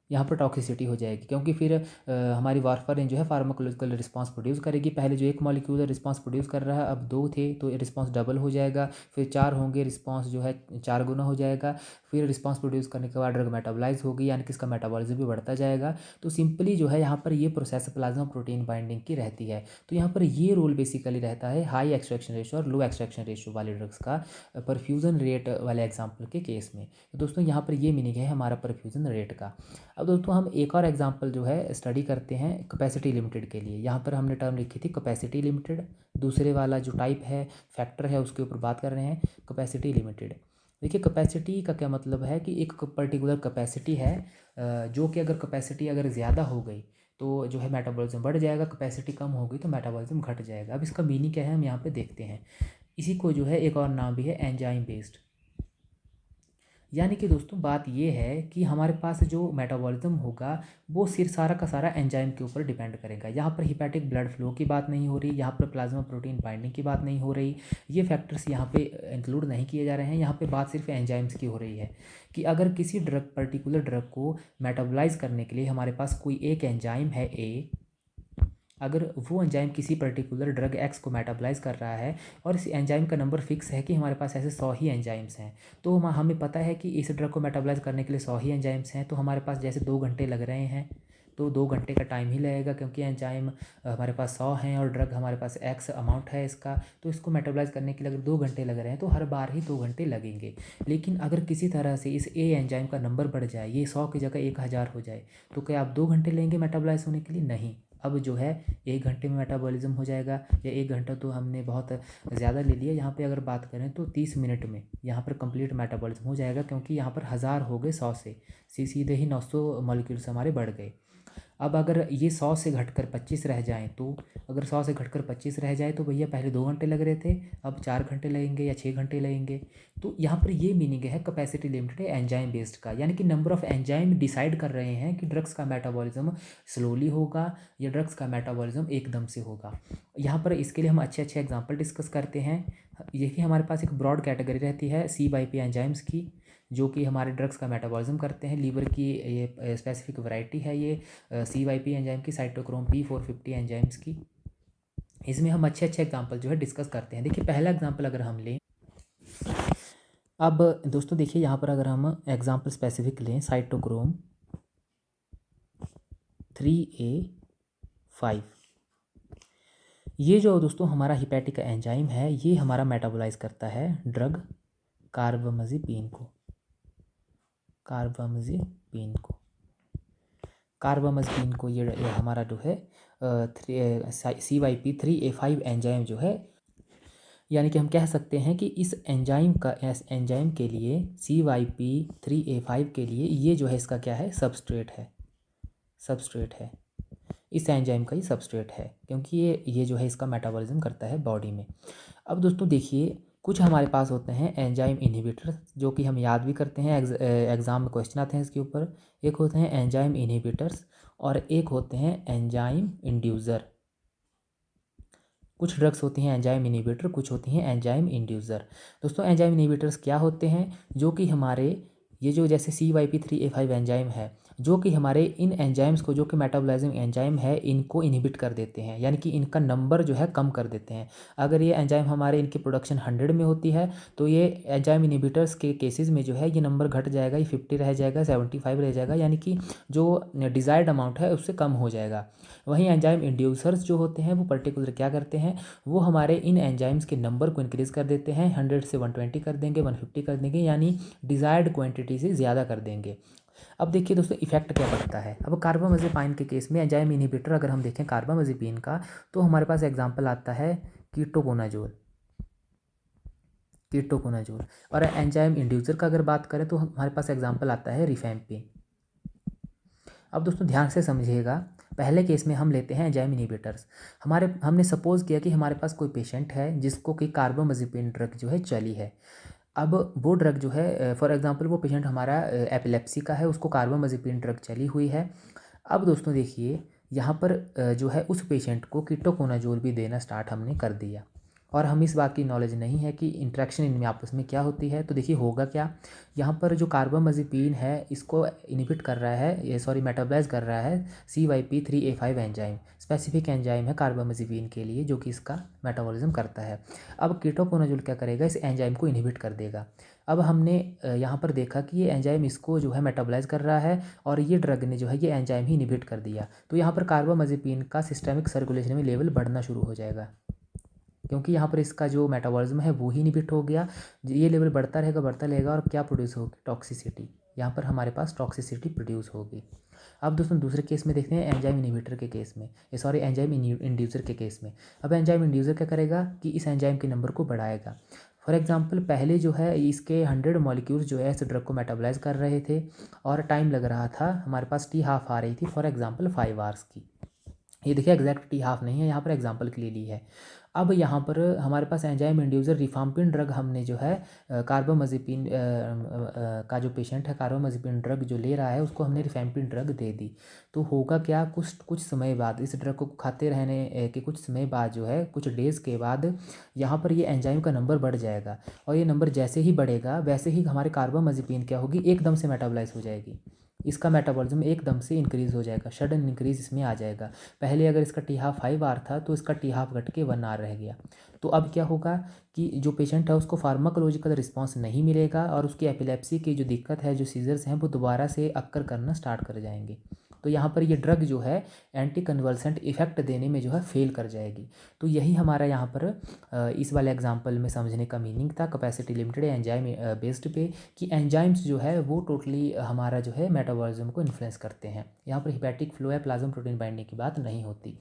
यहाँ पर टॉक्सिसिटी हो जाएगी, क्योंकि फिर हमारी वारफरिन जो है फार्माकोलॉजिकल रिस्पांस प्रोड्यूस करेगी। पहले जो एक मॉलिक्यूल रिस्पांस प्रोड्यूस कर रहा है, अब 2 थे तो रिस्पांस डबल हो जाएगा, फिर 4 होंगे, रिस्पांस जो है 4 गुना हो जाएगा, फिर रिस्पांस प्रोड्यूस करने के बाद ड्रग मेटाबोलाइज होगी, यानी कि इसका मेटाबॉलिज्म भी बढ़ता जाएगा। तो सिंपली जो है यहाँ पर ये प्रोसेस प्लाज्मा प्रोटीन बाइंडिंग की रहती है। तो यहाँ पर ये रोल बेसिकली रहता है हाई एक्सट्रैक्शन रेशियो और लो एक्सट्रैक्शन रेशियो वाले ड्रग्स का परफ्यूजन रेट वाले एग्जाम्पल के केस में। तो दोस्तों यहाँ पर ये मीनिंग है हमारा परफ्यूजन रेट का। अब दोस्तों हम एक और एग्जांपल जो है स्टडी करते हैं कैपेसिटी लिमिटेड के लिए। यहाँ पर हमने टर्म लिखी थी कैपेसिटी लिमिटेड, दूसरे वाला जो टाइप है फैक्टर है उसके ऊपर बात कर रहे हैं कैपेसिटी लिमिटेड। देखिए कैपेसिटी का क्या मतलब है कि एक पर्टिकुलर कैपेसिटी है, जो कि अगर कैपेसिटी अगर ज़्यादा हो गई तो जो है मेटाबॉलिज्म बढ़ जाएगा, कैपेसिटी कम हो गई तो मेटाबॉलिज्म घट जाएगा। अब इसका मीनिंग क्या है हम यहाँ पे देखते हैं। इसी को जो है एक और नाम भी है एंजाइम बेस्ड। यानी कि दोस्तों बात ये है कि हमारे पास जो मेटाबॉलिज्म होगा वो सिर्फ सारा का सारा एंजाइम के ऊपर डिपेंड करेगा। यहाँ पर हिपैटिक ब्लड फ्लो की बात नहीं हो रही, यहाँ पर प्लाज्मा प्रोटीन बाइंडिंग की बात नहीं हो रही, ये फैक्टर्स यहाँ पे इंक्लूड नहीं किए जा रहे हैं। यहाँ पे बात सिर्फ एंजाइम्स की हो रही है कि अगर किसी ड्रग पर्टिकुलर ड्रग को मेटाबोलाइज करने के लिए हमारे पास कोई एक एंजाइम है ए, अगर वो एंजाइम किसी पर्टिकुलर ड्रग एक्स को मेटाबलाइज कर रहा है और इस एंजाइम का नंबर फिक्स है कि हमारे पास ऐसे 100 ही एंजाइम्स हैं, तो हमें पता है कि इस ड्रग को मेटाबलाइज करने के लिए 100 ही एंजाइम्स हैं, तो हमारे पास जैसे 2 घंटे लग रहे हैं तो 2 घंटे का टाइम ही लगेगा, क्योंकि एंजाइम हमारे पास 100 हैं और ड्रग हमारे पास एक्स अमाउंट है इसका, तो इसको मेटाबलाइज करने के लिए अगर 2 घंटे लग रहे हैं तो हर बार ही 2 घंटे लगेंगे। लेकिन अगर किसी तरह से इस ए एंजाइम का नंबर बढ़ जाए, ये 100 की जगह 1000 हो जाए, तो क्या आप 2 घंटे लेंगे मेटाबलाइज होने के लिए? नहीं। अब जो है 1 घंटे में मेटाबॉलिज्म हो जाएगा, या 1 घंटा तो हमने बहुत ज़्यादा ले लिया, यहाँ पे अगर बात करें तो 30 मिनट में यहाँ पर कंप्लीट मेटाबॉलिज्म हो जाएगा, क्योंकि यहाँ पर 1000 हो गए 100 से, सीधे ही 900 मॉलिक्यूल्स हमारे बढ़ गए। अब अगर ये 100 से घटकर 25 रह जाएँ, तो अगर 100 से घटकर 25 रह जाए तो भैया पहले 2 घंटे लग रहे थे, अब 4 घंटे लगेंगे या 6 घंटे लगेंगे। तो यहाँ पर ये मीनिंग है कैपेसिटी लिमिटेड एंजाइम बेस्ड का, यानी कि नंबर ऑफ़ एंजाइम डिसाइड कर रहे हैं कि ड्रग्स का मेटाबॉलिज्म स्लोली होगा या ड्रग्स का मेटाबॉलिज्म एकदम से होगा। यहाँ पर इसके लिए हम अच्छे अच्छे एग्जाम्पल डिस्कस करते हैं। ये कि हमारे पास एक ब्रॉड कैटेगरी रहती है C/P एंजाइम्स की, जो कि हमारे ड्रग्स का मेटाबॉलिज्म करते हैं। लीवर की ये स्पेसिफिक वैरायटी है ये C/P एंजाइम की, साइटोक्रोम P450 एंजाइम्स की। इसमें हम अच्छे अच्छे एग्जांपल जो है डिस्कस करते हैं। देखिए पहला एग्जांपल अगर हम लें, अब दोस्तों देखिए यहाँ पर अगर हम एग्जांपल स्पेसिफिक लें, साइटोक्रोम 3A5, ये जो दोस्तों हमारा हिपैटिक एंजाइम है ये हमारा मेटाबोलाइज करता है ड्रग कार्बामेज़ेपिन को। ये हमारा जो है C/P3A5 एंजाइम जो है, यानी कि हम कह सकते हैं कि इस एंजाइम के लिए C/P3A5 के लिए ये जो है इसका क्या है, सबस्ट्रेट है। इस एंजाइम का ही सबस्ट्रेट है, क्योंकि ये जो है इसका मेटाबॉलिज्म करता है बॉडी में। अब दोस्तों देखिए कुछ हमारे पास होते हैं एंजाइम इनहिबिटर्स, जो कि हम याद भी करते हैं, एग्ज़ाम में क्वेश्चन आते हैं इसके ऊपर। एक होते हैं एंजाइम इनहिबिटर्स और एक होते हैं एंजाइम इंड्यूसर। कुछ ड्रग्स होती हैं एंजाइम इनहिबिटर, कुछ होती हैं एंजाइम इंड्यूसर। दोस्तों एंजाइम इनहिबिटर्स क्या होते हैं, जो कि हमारे ये जो जैसे C/P3A5 एंजाइम है, जो कि हमारे इन एंजाइम्स को, जो कि मेटाबोलाइजिंग एंजाइम है, इनको इनहिबिट कर देते हैं, यानी कि इनका नंबर जो है कम कर देते हैं। अगर ये एंजाइम हमारे इनकी प्रोडक्शन 100 में होती है तो ये एंजाइम इनहिबिटर्स के केसेस में जो है ये नंबर घट जाएगा, ये 50 रह जाएगा, 75 रह जाएगा, यानी कि जो डिज़ायर्ड अमाउंट है उससे कम हो जाएगा। वहीं एंजाइम इंड्यूसर्स जो होते हैं वो पर्टिकुलर क्या करते हैं, वो हमारे इन एंजाइम्स के नंबर को इंक्रीज़ कर देते हैं, 100 से 120 कर देंगे, 150 कर देंगे, यानी डिज़ायर्ड क्वांटिटी से ज़्यादा कर देंगे। अब देखिए दोस्तों इफेक्ट क्या पड़ता है। अब कार्बामेज़ेपाइन के केस में एंजाइम इनहिबिटर अगर हम देखें कार्बामेज़ेपिन का, तो हमारे पास एग्जांपल आता है कीटोकोनाजोल। और एंजाइम इंड्यूसर का अगर बात करें तो हमारे पास एग्जांपल आता है रिफैम्पिन। अब दोस्तों ध्यान से समझिएगा, पहले केस में हम लेते हैं एंजाइम इनहिबिटर्स। हमने सपोज़ किया कि हमारे पास कोई पेशेंट है जिसको कि कार्बामेज़ेपिन ड्रग जो है चली है। अब वो ड्रग जो है, फॉर एग्जांपल वो पेशेंट हमारा एपिलेप्सी का है, उसको कार्बामेज़ेपिन ड्रग चली हुई है। अब दोस्तों देखिए यहाँ पर जो है उस पेशेंट को कीटोकोनाजोल भी देना स्टार्ट हमने कर दिया, और हम इस बात की नॉलेज नहीं है कि इंट्रैक्शन इनमें आपस में क्या होती है। तो देखिए होगा क्या, यहाँ पर जो कार्बामेज़ेपिन है इसको इनहिबिट कर रहा है, ये सॉरी मेटाबलाइज कर रहा है C/P3A5 एंजाइम, स्पेसिफिक एंजाइम है कार्बामेज़ेपिन के लिए, जो कि इसका मेटाबॉलिज्म करता है। अब कीटोकोनाजोल क्या करेगा, इस एंजाइम को इनहिबिट कर देगा। अब हमने यहाँ पर देखा कि ये एंजाइम इसको जो है मेटाबलाइज कर रहा है, और ये ड्रग ने जो है ये एंजाइम ही इनहिबिट कर दिया, तो यहाँ पर कार्बामेज़ेपिन का सिस्टमिक सर्कुलेशन में लेवल बढ़ना शुरू हो जाएगा, क्योंकि यहाँ पर इसका जो मेटाबॉलिज्म है वो ही इनहिबिट हो गया। ये लेवल बढ़ता रहेगा और क्या प्रोड्यूस होगी, टॉक्सिसिटी, यहाँ पर हमारे पास टॉक्सिसिटी प्रोड्यूस होगी। अब दोस्तों दूसरे केस में देखते हैं एंजाइम इनहिबिटर के केस में, सॉरी एंजाइम इंड्यूसर के केस में। अब एंजाइम इंड्यूसर क्या करेगा कि इस एंजाइम के नंबर को बढ़ाएगा। फॉर एग्जांपल पहले जो है इसके 100 मॉलिक्यूल्स जो है इस ड्रग को मेटाबोलाइज कर रहे थे और टाइम लग रहा था, हमारे पास टी हाफ आ रही थी फॉर एग्जांपल 5 आवर्स की। ये देखिए एग्जैक्ट टी हाफ नहीं है, यहाँ पर एग्जांपल के लिए ली है। अब यहाँ पर हमारे पास एंजाइम इंड्यूसर रिफाम्पिन ड्रग हमने जो है कार्बामाज़ेपिन का जो पेशेंट है कार्बामाज़ेपिन ड्रग जो ले रहा है उसको हमने रिफाम्पिन ड्रग दे दी। तो होगा क्या, कुछ समय बाद इस ड्रग को खाते रहने के कुछ समय बाद जो है कुछ डेज़ के बाद यहाँ पर ये एंजाइम का नंबर बढ़ जाएगा और ये नंबर जैसे ही बढ़ेगा वैसे ही हमारे कार्बामाज़ेपिन क्या होगी, एकदम से मेटाबोलाइज हो जाएगी। इसका मेटाबॉलिज्म एकदम से इंक्रीज़ हो जाएगा, सडन इंक्रीज़ इसमें आ जाएगा। पहले अगर इसका टी हाफ 5 आर था तो इसका टी हाफ घट के 1 आर रह गया। तो अब क्या होगा कि जो पेशेंट है उसको फार्माकोलॉजिकल रिस्पांस नहीं मिलेगा और उसकी एपिलेप्सी की जो दिक्कत है, जो सीजर्स हैं, वो दोबारा से अक्कर करना स्टार्ट कर जाएंगे। तो यहाँ पर ये ड्रग जो है एंटी कन्वल्सेंट इफेक्ट देने में जो है फेल कर जाएगी। तो यही हमारा यहाँ पर इस वाले एग्जांपल में समझने का मीनिंग था कैपेसिटी लिमिटेड एंजाइम बेस्ड पे, कि एंजाइम्स जो है वो टोटली हमारा जो है मेटाबॉलिज्म को इन्फ्लुएंस करते हैं। यहाँ पर हिपैटिक फ्लो या प्लाज्मा प्रोटीन बाइंडिंग की बात नहीं होती।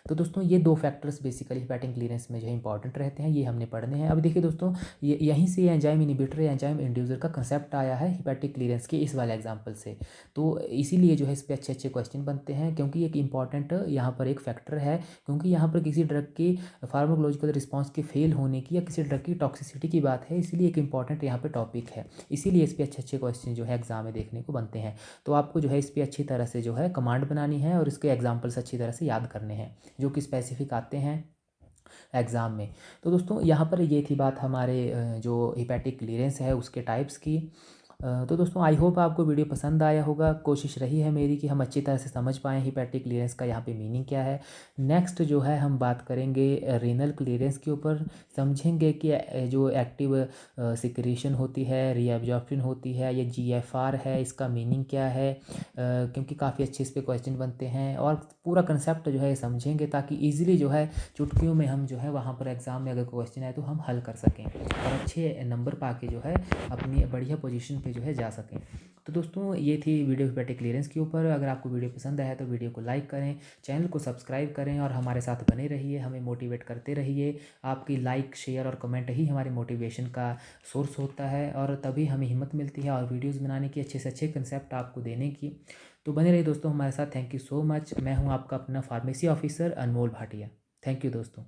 तो दोस्तों ये दो फैक्टर्स बेसिकली हिपैटिक क्लीयरेंस में जो है इंपॉर्टेंट रहते हैं, ये हमने पढ़ने हैं। अब देखिए दोस्तों ये यहीं से एंजाइम इनिबिटर या एंजाइम इंड्यूसर का कंसेप्ट आया है हिपैटिक क्लीयरेंस के इस वाले एग्जांपल से। तो इसीलिए जो है इस पर अच्छे अच्छे क्वेश्चन बनते हैं, क्योंकि एक इंपॉर्टेंट यहाँ पर एक फैक्टर है, क्योंकि यहाँ पर किसी ड्रग की फार्माकोलॉजिकल रिस्पॉन्स के फेल होने की या किसी ड्रग की टॉक्सिसिटी की बात है, इसीलिए एक इंपॉर्टेंट यहाँ पर टॉपिक है। इसीलिए इस पर अच्छे अच्छे क्वेश्चन जो है एग्जाम में देखने को बनते हैं। तो आपको जो है इस पर अच्छी तरह से जो है कमांड बनानी है और इसके एग्जाम्पल्स अच्छी तरह से याद करने हैं जो कि स्पेसिफिक आते हैं एग्ज़ाम में। तो दोस्तों यहाँ पर ये थी बात हमारे जो हिपैटिक क्लीयरेंस है उसके टाइप्स की। तो दोस्तों आई होप आपको वीडियो पसंद आया होगा। कोशिश रही है मेरी कि हम अच्छी तरह से समझ पाएँ हिपैटिक क्लीयरेंस का यहाँ पे मीनिंग क्या है। नेक्स्ट जो है हम बात करेंगे रीनल क्लीयरेंस के ऊपर, समझेंगे कि जो एक्टिव सिक्रीशन होती है, रीअब्जॉर्प्शन होती है, ये जीएफआर है, इसका मीनिंग क्या है, क्योंकि काफ़ी अच्छे इस पर क्वेश्चन बनते हैं और पूरा कंसेप्ट जो है समझेंगे ताकि ईजिली जो है चुटकियों में हम जो है वहाँ पर एग्ज़ाम में अगर क्वेश्चन आए तो हम हल कर सकें और अच्छे नंबर पा के जो है अपनी बढ़िया पोजीशन पे जो है जा सकें। तो दोस्तों ये थी वीडियो हिपैटिक क्लीयरेंस के ऊपर। अगर आपको वीडियो पसंद आया तो वीडियो को लाइक करें, चैनल को सब्सक्राइब करें और हमारे साथ बने रहिए, हमें मोटिवेट करते रहिए। आपकी लाइक, शेयर और कमेंट ही हमारे मोटिवेशन का सोर्स होता है और तभी हमें हिम्मत मिलती है और वीडियोज़ बनाने की, अच्छे से अच्छे कंसेप्ट आपको देने की। तो बने रहिए दोस्तों हमारे साथ। Thank you so much. मैं हूँ आपका अपना pharmacy officer Anmol Bhatia. Thank you दोस्तों।